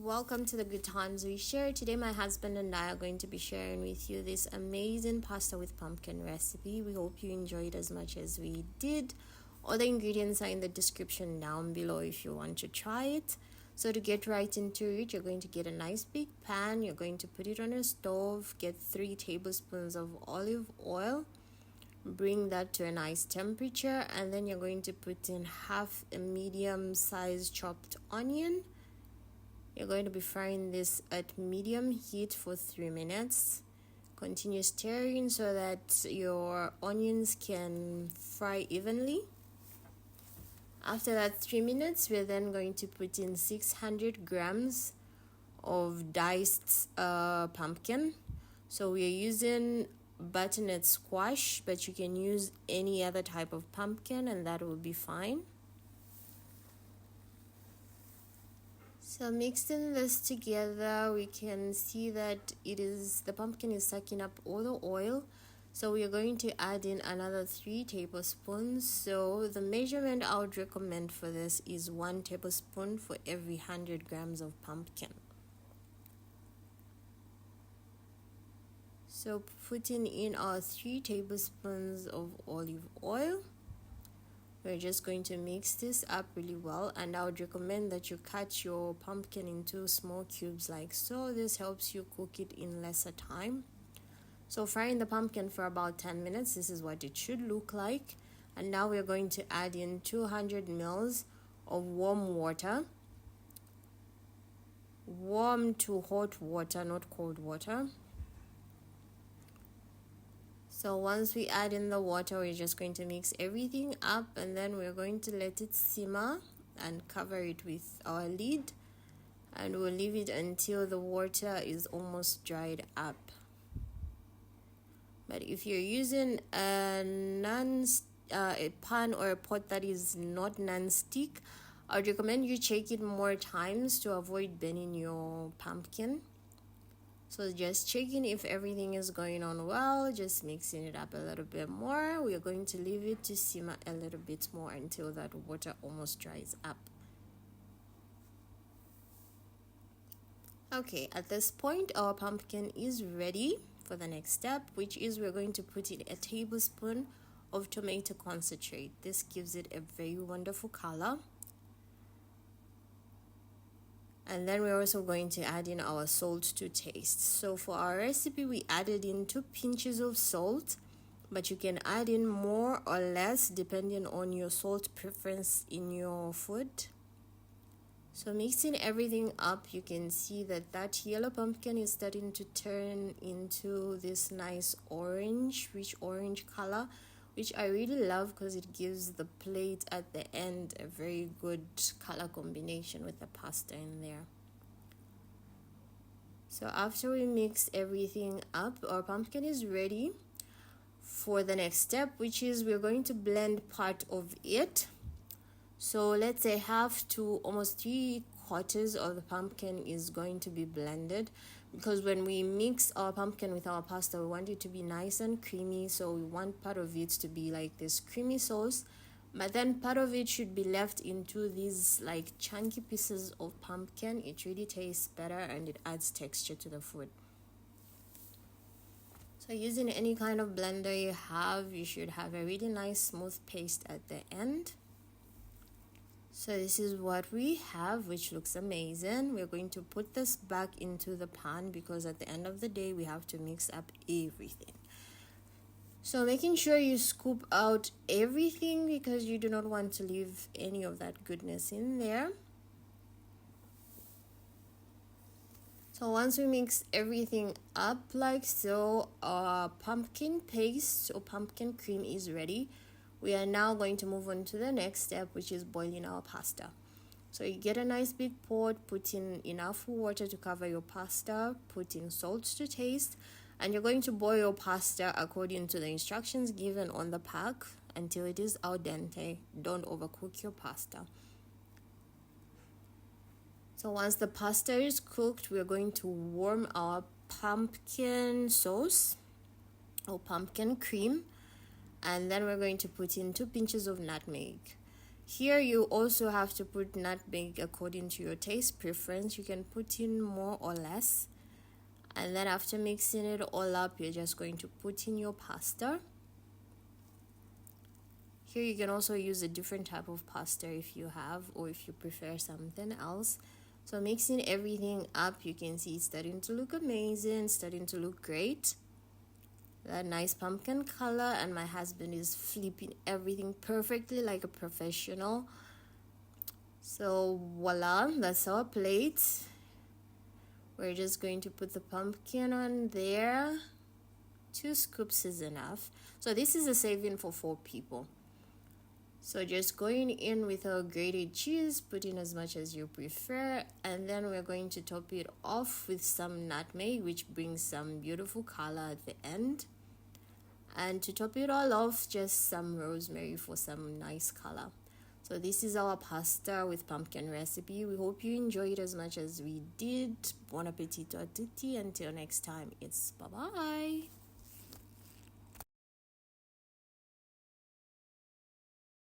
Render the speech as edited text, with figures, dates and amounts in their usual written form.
Welcome to the Good Times We Share. Today my husband and I are going to be sharing with you this amazing pasta with pumpkin recipe. We hope you enjoy it as much as we did. All the ingredients are in the description down below if you want to try it. So to get right into it, you're going to get a nice big pan. You're going to put it on a stove. Get 3 tablespoons of olive oil. Bring that to a nice temperature, and then you're going to put in half a medium-sized chopped onion. You're going to be frying this at medium heat for 3 minutes. Continue stirring so that your onions can fry evenly. After that 3 minutes, we're then going to put in 600 grams of diced pumpkin. So we're using butternut squash, but you can use any other type of pumpkin and that will be fine. So mixing this together, we can see that the pumpkin is sucking up all the oil. So we are going to add in another 3 tablespoons. So the measurement I would recommend for this is 1 tablespoon for every 100 grams of pumpkin. So putting in our 3 tablespoons of olive oil. We're just going to mix this up really well, and I would recommend that you cut your pumpkin into small cubes like so. This helps you cook it in lesser time. So frying the pumpkin for about 10 minutes, this is what it should look like. And now we're going to add in 200 ml of warm water. Warm to hot water, not cold water. So once we add in the water, we're just going to mix everything up, and then we're going to let it simmer and cover it with our lid, and we'll leave it until the water is almost dried up. But if you're using a pan or a pot that is not non-stick, I would recommend you check it more times to avoid burning your pumpkin. So just checking if everything is going on well, just mixing it up a little bit more. We are going to leave it to simmer a little bit more until that water almost dries up. Okay, at this point, our pumpkin is ready for the next step, which is we're going to put in a tablespoon of tomato concentrate. This gives it a very wonderful color. And then we're also going to add in our salt to taste. So for our recipe, we added in 2 pinches of salt, but you can add in more or less depending on your salt preference in your food. So mixing everything up, you can see that yellow pumpkin is starting to turn into this nice orange, rich orange color, which I really love because it gives the plate at the end a very good color combination with the pasta in there. So after we mix everything up, our pumpkin is ready for the next step, which is we're going to blend part of it. So let's say half to almost 3/4 of the pumpkin is going to be blended, because when we mix our pumpkin with our pasta, we want it to be nice and creamy. So we want part of it to be like this creamy sauce, but then part of it should be left into these like chunky pieces of pumpkin. It really tastes better and it adds texture to the food. So using any kind of blender you have, you should have a really nice smooth paste at the end. So this is what we have, which looks amazing. We're going to put this back into the pan because at the end of the day, we have to mix up everything. So making sure you scoop out everything because you do not want to leave any of that goodness in there. So once we mix everything up like so, our pumpkin paste or pumpkin cream is ready. We are now going to move on to the next step, which is boiling our pasta. So you get a nice big pot, put in enough water to cover your pasta, put in salt to taste, and you're going to boil your pasta according to the instructions given on the pack until it is al dente. Don't overcook your pasta. So once the pasta is cooked, we're going to warm our pumpkin sauce or pumpkin cream. And then we're going to put in 2 pinches of nutmeg. Here you also have to put nutmeg according to your taste preference. You can put in more or less. And then after mixing it all up, you're just going to put in your pasta. Here you can also use a different type of pasta if you have, or if you prefer something else. So mixing everything up, you can see it's starting to look amazing, starting to look great. That nice pumpkin color, and my husband is flipping everything perfectly like a professional. So voila, that's our plate. We're just going to put the pumpkin on there. 2 scoops is enough. So this is a serving for 4 people. So just going in with our grated cheese, put in as much as you prefer, and then we're going to top it off with some nutmeg, which brings some beautiful color at the end. And to top it all off, just some rosemary for some nice color. So this is our pasta with pumpkin recipe. We hope you enjoyed as much as we did. Buon appetito a tutti. Until next time, it's bye-bye.